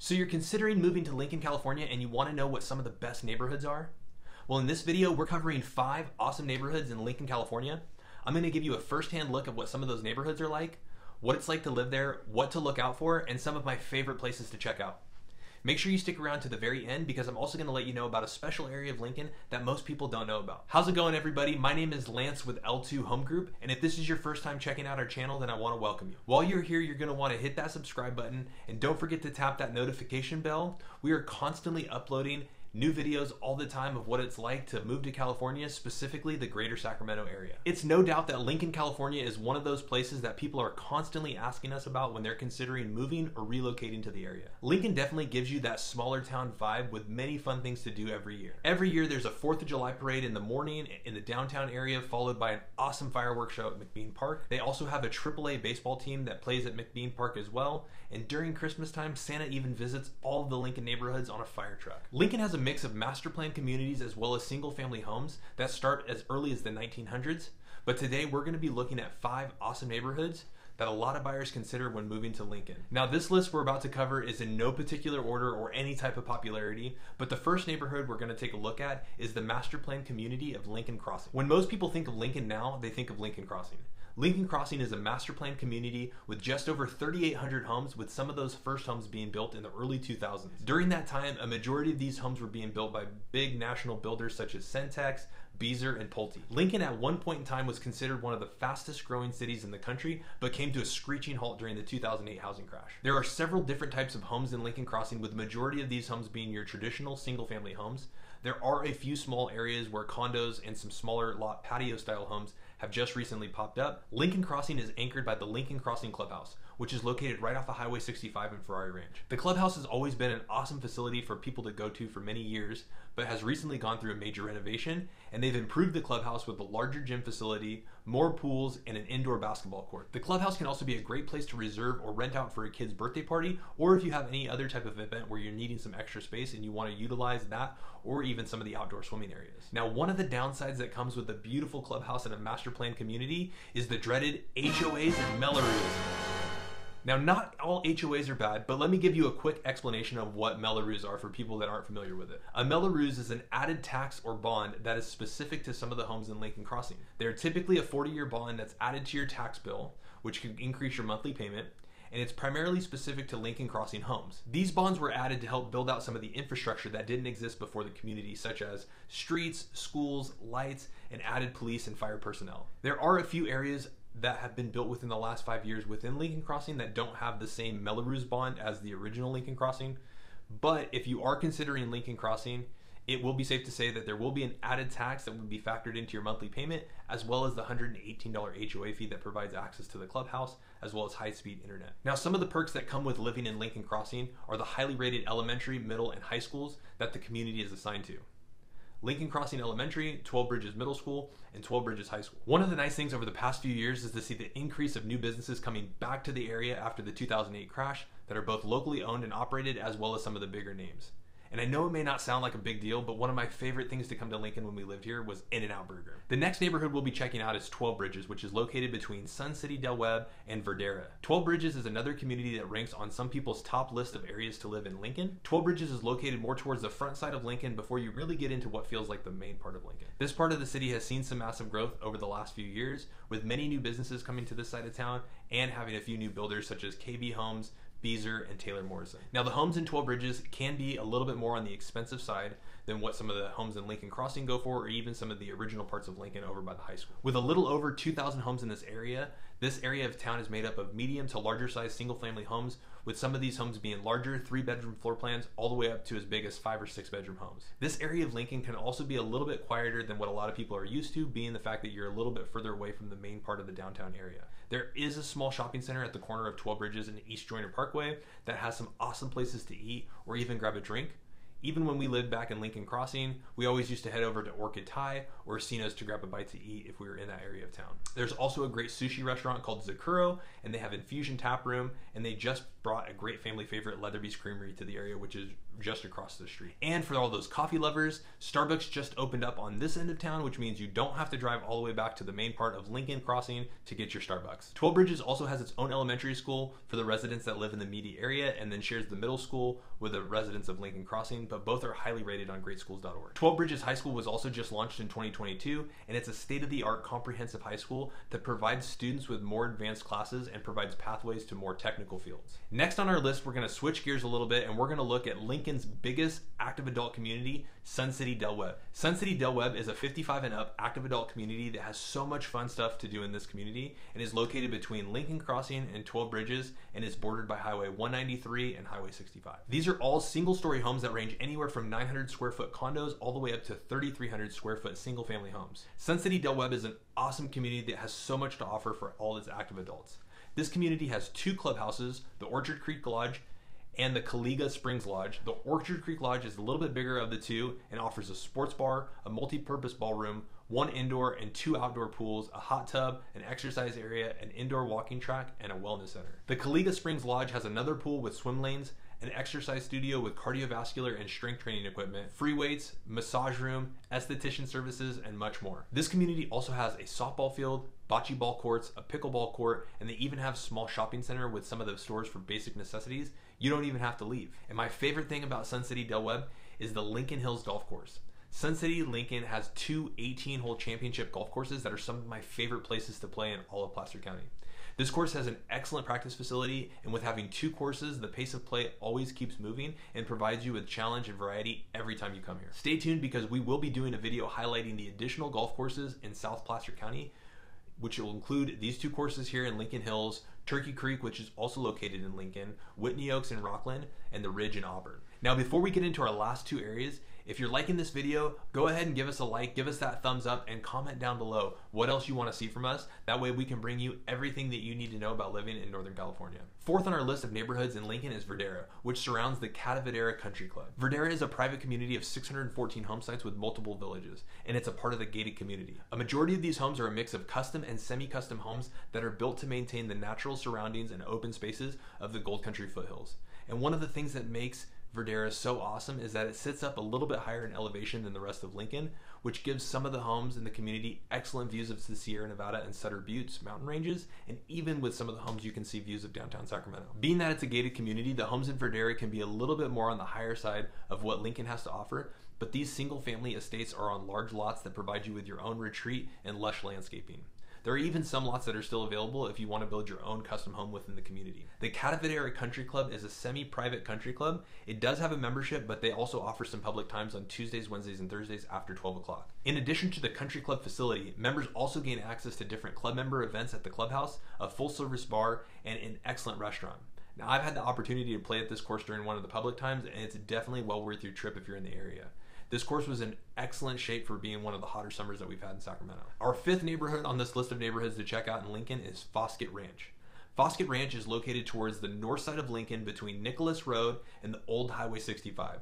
So you're considering moving to Lincoln, California, and you want to know what some of the best neighborhoods are? Well, in this video, we're covering 5 awesome neighborhoods in Lincoln, California. I'm going to give you a first-hand look at what some of those neighborhoods are like, what it's like to live there, what to look out for, and some of my favorite places to check out. Make sure you stick around to the very end because I'm also going to let you know about a special area of Lincoln that most people don't know about. How's it going, everybody? My name is Lance with L2 Home Group, and if this is your first time checking out our channel, then I want to welcome you. While you're here, you're going to want to hit that subscribe button, and don't forget to tap that notification bell. We are constantly uploading new videos all the time of what it's like to move to California, specifically the greater Sacramento area. It's no doubt that Lincoln, California is one of those places that people are constantly asking us about when they're considering moving or relocating to the area. Lincoln definitely gives you that smaller town vibe with many fun things to do every year. Every year there's a 4th of July parade in the morning in the downtown area, followed by an awesome fireworks show at McBean Park. They also have a AAA baseball team that plays at McBean Park as well. And during Christmas time, Santa even visits all of the Lincoln neighborhoods on a fire truck. Lincoln has a mix of master plan communities as well as single family homes that start as early as the 1900s. But today we're going to be looking at 5 awesome neighborhoods that a lot of buyers consider when moving to Lincoln. Now, this list we're about to cover is in no particular order or any type of popularity, but the first neighborhood we're going to take a look at is the master plan community of Lincoln Crossing. When most people think of Lincoln now, they think of Lincoln Crossing. Lincoln Crossing is a master plan community with just over 3,800 homes, with some of those first homes being built in the early 2000s. During that time, a majority of these homes were being built by big national builders such as Centex, Beazer, and Pulte. Lincoln at one point in time was considered one of the fastest growing cities in the country, but came to a screeching halt during the 2008 housing crash. There are several different types of homes in Lincoln Crossing, with the majority of these homes being your traditional single family homes. There are a few small areas where condos and some smaller lot patio style homes have just recently popped up. Lincoln Crossing is anchored by the Lincoln Crossing Clubhouse, which is located right off of Highway 65 in Ferrari Ranch. The clubhouse has always been an awesome facility for people to go to for many years, but has recently gone through a major renovation, and they've improved the clubhouse with a larger gym facility, more pools, and an indoor basketball court. The clubhouse can also be a great place to reserve or rent out for a kid's birthday party, or if you have any other type of event where you're needing some extra space and you want to utilize that, or even some of the outdoor swimming areas. Now, one of the downsides that comes with a beautiful clubhouse and a master plan community is the dreaded HOAs and Mello-Roos. Now, not all HOAs are bad, but let me give you a quick explanation of what Mello-Roos are for people that aren't familiar with it. A Mello-Roos is an added tax or bond that is specific to some of the homes in Lincoln Crossing. They're typically a 40-year bond that's added to your tax bill, which can increase your monthly payment, and it's primarily specific to Lincoln Crossing homes. These bonds were added to help build out some of the infrastructure that didn't exist before the community, such as streets, schools, lights, and added police and fire personnel. There are a few areas that have been built within the last 5 years within Lincoln Crossing that don't have the same Mello-Roos bond as the original Lincoln Crossing. But if you are considering Lincoln Crossing, it will be safe to say that there will be an added tax that would be factored into your monthly payment, as well as the $118 HOA fee that provides access to the clubhouse, as well as high-speed internet. Now, some of the perks that come with living in Lincoln Crossing are the highly rated elementary, middle, and high schools that the community is assigned to. Lincoln Crossing Elementary, 12 Bridges Middle School, and 12 Bridges High School. One of the nice things over the past few years is to see the increase of new businesses coming back to the area after the 2008 crash that are both locally owned and operated, as well as some of the bigger names. And I know it may not sound like a big deal, but one of my favorite things to come to Lincoln when we lived here was In-N-Out Burger. The next neighborhood we'll be checking out is 12 Bridges, which is located between Sun City Del Webb and Verdera. 12 Bridges is another community that ranks on some people's top list of areas to live in Lincoln. 12 Bridges is located more towards the front side of Lincoln before you really get into what feels like the main part of Lincoln. This part of the city has seen some massive growth over the last few years, with many new businesses coming to this side of town and having a few new builders such as KB Homes, Beazer, and Taylor Morrison. Now, the homes in 12 Bridges can be a little bit more on the expensive side than what some of the homes in Lincoln Crossing go for, or even some of the original parts of Lincoln over by the high school. With a little over 2,000 homes in this area of town is made up of medium to larger size single family homes, with some of these homes being larger 3-bedroom floor plans all the way up to as big as 5 or 6 bedroom homes. This area of Lincoln can also be a little bit quieter than what a lot of people are used to, being the fact that you're a little bit further away from the main part of the downtown area. There is a small shopping center at the corner of 12 Bridges and East Joyner Parkway that has some awesome places to eat or even grab a drink. Even when we lived back in Lincoln Crossing, we always used to head over to Orchid Thai or Sino's to grab a bite to eat if we were in that area of town. There's also a great sushi restaurant called Zakuro, and they have Infusion Tap Room, and they just brought a great family favorite, Leatherby's Creamery, to the area, which is just across the street. And for all those coffee lovers, Starbucks just opened up on this end of town, which means you don't have to drive all the way back to the main part of Lincoln Crossing to get your Starbucks. 12 Bridges also has its own elementary school for the residents that live in the Meade area, and then shares the middle school with the residents of Lincoln Crossing, but both are highly rated on greatschools.org. 12 Bridges High School was also just launched in 2022, and it's a state-of-the-art comprehensive high school that provides students with more advanced classes and provides pathways to more technical fields. Next on our list, we're going to switch gears a little bit, and we're going to look at Lincoln's biggest active adult community, Sun City Del Webb. Sun City Del Webb is a 55 and up active adult community that has so much fun stuff to do in this community, and is located between Lincoln Crossing and 12 Bridges, and is bordered by Highway 193 and Highway 65. These are all single-story homes that range anywhere from 900 square foot condos all the way up to 3,300 square foot single-family homes. Sun City Del Webb is an awesome community that has so much to offer for all its active adults. This community has 2 clubhouses, the Orchard Creek Lodge and the Caliga Springs Lodge. The Orchard Creek Lodge is a little bit bigger of the two and offers a sports bar, a multi-purpose ballroom, 1 indoor and 2 outdoor pools, a hot tub, an exercise area, an indoor walking track, and a wellness center. The Caliga Springs Lodge has another pool with swim lanes, an exercise studio with cardiovascular and strength training equipment, free weights, massage room, esthetician services, and much more. This community also has a softball field, bocce ball courts, a pickleball court, and they even have a small shopping center with some of the stores for basic necessities. You don't even have to leave. And my favorite thing about Sun City Del Webb is the Lincoln Hills Golf Course. Sun City Lincoln has 2 18-hole championship golf courses that are some of my favorite places to play in all of Placer County. This course has an excellent practice facility, and with having 2 courses, the pace of play always keeps moving and provides you with challenge and variety every time you come here. Stay tuned because we will be doing a video highlighting the additional golf courses in South Placer County, which will include these 2 courses here in Lincoln Hills, Turkey Creek, which is also located in Lincoln, Whitney Oaks in Rockland, and the Ridge in Auburn. Now, before we get into our last 2 areas, if you're liking this video, go ahead and give us a like, give us that thumbs up, and comment down below what else you want to see from us. That way we can bring you everything that you need to know about living in Northern California. Fourth on our list of neighborhoods in Lincoln is Verdera, which surrounds the Catavadera Country Club. Verdera is a private community of 614 home sites with multiple villages, and it's a part of the gated community. A majority of these homes are a mix of custom and semi-custom homes that are built to maintain the natural surroundings and open spaces of the Gold Country foothills. And one of the things that makes Verdera is so awesome is that it sits up a little bit higher in elevation than the rest of Lincoln, which gives some of the homes in the community excellent views of the Sierra Nevada and Sutter Buttes mountain ranges, and even with some of the homes you can see views of downtown Sacramento. Being that it's a gated community, the homes in Verdera can be a little bit more on the higher side of what Lincoln has to offer, but these single family estates are on large lots that provide you with your own retreat and lush landscaping. There are even some lots that are still available if you want to build your own custom home within the community. The Catavadera Country Club is a semi-private country club. It does have a membership, but they also offer some public times on Tuesdays, Wednesdays, and Thursdays after 12 o'clock. In addition to the country club facility, members also gain access to different club member events at the clubhouse, a full-service bar, and an excellent restaurant. Now, I've had the opportunity to play at this course during one of the public times, and it's definitely well worth your trip if you're in the area. This course was in excellent shape for being one of the hotter summers that we've had in Sacramento. Our 5th neighborhood on this list of neighborhoods to check out in Lincoln is Foskett Ranch. Foskett Ranch is located towards the north side of Lincoln between Nicholas Road and the old Highway 65.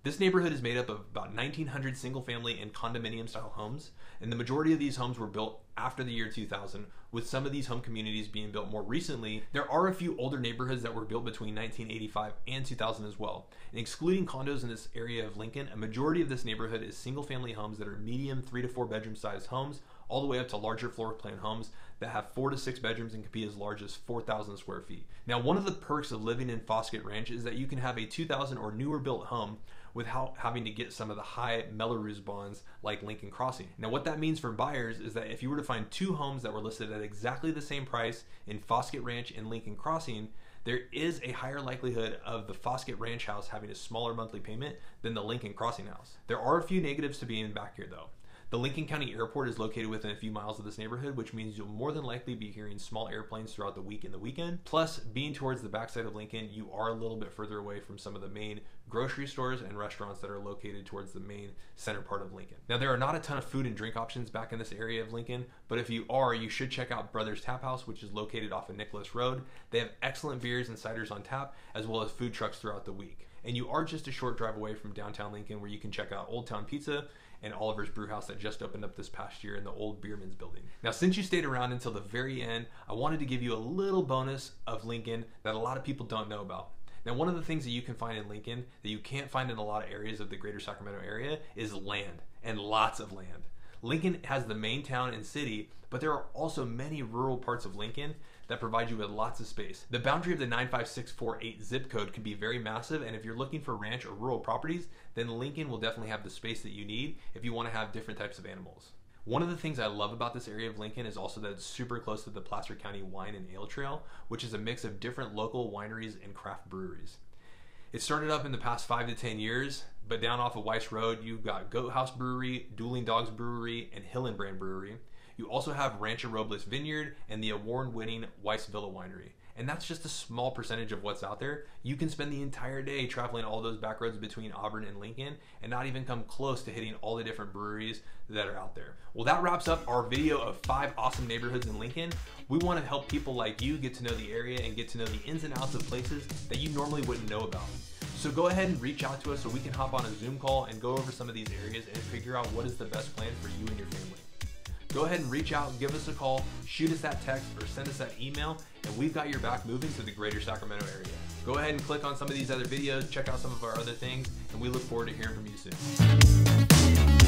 This neighborhood is made up of about 1,900 single-family and condominium-style homes, and the majority of these homes were built after the year 2000, with some of these home communities being built more recently. There are a few older neighborhoods that were built between 1985 and 2000 as well. And excluding condos in this area of Lincoln, a majority of this neighborhood is single-family homes that are medium 3 to 4 bedroom sized homes, all the way up to larger floor plan homes that have 4 to 6 bedrooms and can be as large as 4,000 square feet. Now, one of the perks of living in Foskett Ranch is that you can have a 2000 or newer built home without having to get some of the high Melrose bonds like Lincoln Crossing. Now, what that means for buyers is that if you were to find 2 homes that were listed at exactly the same price in Foskett Ranch and Lincoln Crossing, there is a higher likelihood of the Foskett Ranch house having a smaller monthly payment than the Lincoln Crossing house. There are a few negatives to being back here though. The Lincoln County Airport is located within a few miles of this neighborhood, which means you'll more than likely be hearing small airplanes throughout the week and the weekend. Plus, being towards the backside of Lincoln, you are a little bit further away from some of the main grocery stores and restaurants that are located towards the main center part of Lincoln. Now, there are not a ton of food and drink options back in this area of Lincoln, but if you are, you should check out Brothers Tap House, which is located off of Nicholas Road. They have excellent beers and ciders on tap, as well as food trucks throughout the week. and you are just a short drive away from downtown Lincoln, where you can check out Old Town Pizza and Oliver's Brewhouse that just opened up this past year in the old Beerman's building. Now, since you stayed around until the very end, I wanted to give you a little bonus of Lincoln that a lot of people don't know about. Now, one of the things that you can find in Lincoln that you can't find in a lot of areas of the greater Sacramento area is land, and lots of land. Lincoln has the main town and city, but there are also many rural parts of Lincoln that provide you with lots of space. The boundary of the 95648 zip code can be very massive, and if you're looking for ranch or rural properties, then Lincoln will definitely have the space that you need if you want to have different types of animals. One of the things I love about this area of Lincoln is also that it's super close to the Placer County Wine and Ale Trail, which is a mix of different local wineries and craft breweries. It started up in the past 5 to 10 years, but down off of Weiss Road, you've got Goat House Brewery, Dueling Dogs Brewery, and Hillenbrand Brewery. You also have Rancho Robles Vineyard and the award-winning Weiss Villa Winery. And that's just a small percentage of what's out there. You can spend the entire day traveling all those back roads between Auburn and Lincoln and not even come close to hitting all the different breweries that are out there. Well, that wraps up our video of 5 awesome neighborhoods in Lincoln. We want to help people like you get to know the area and get to know the ins and outs of places that you normally wouldn't know about. So go ahead and reach out to us so we can hop on a Zoom call and go over some of these areas and figure out what is the best plan for you and your family. Go ahead and reach out, give us a call, shoot us that text, or send us that email, and we've got your back moving to the greater Sacramento area. Go ahead and click on some of these other videos, check out some of our other things, and we look forward to hearing from you soon.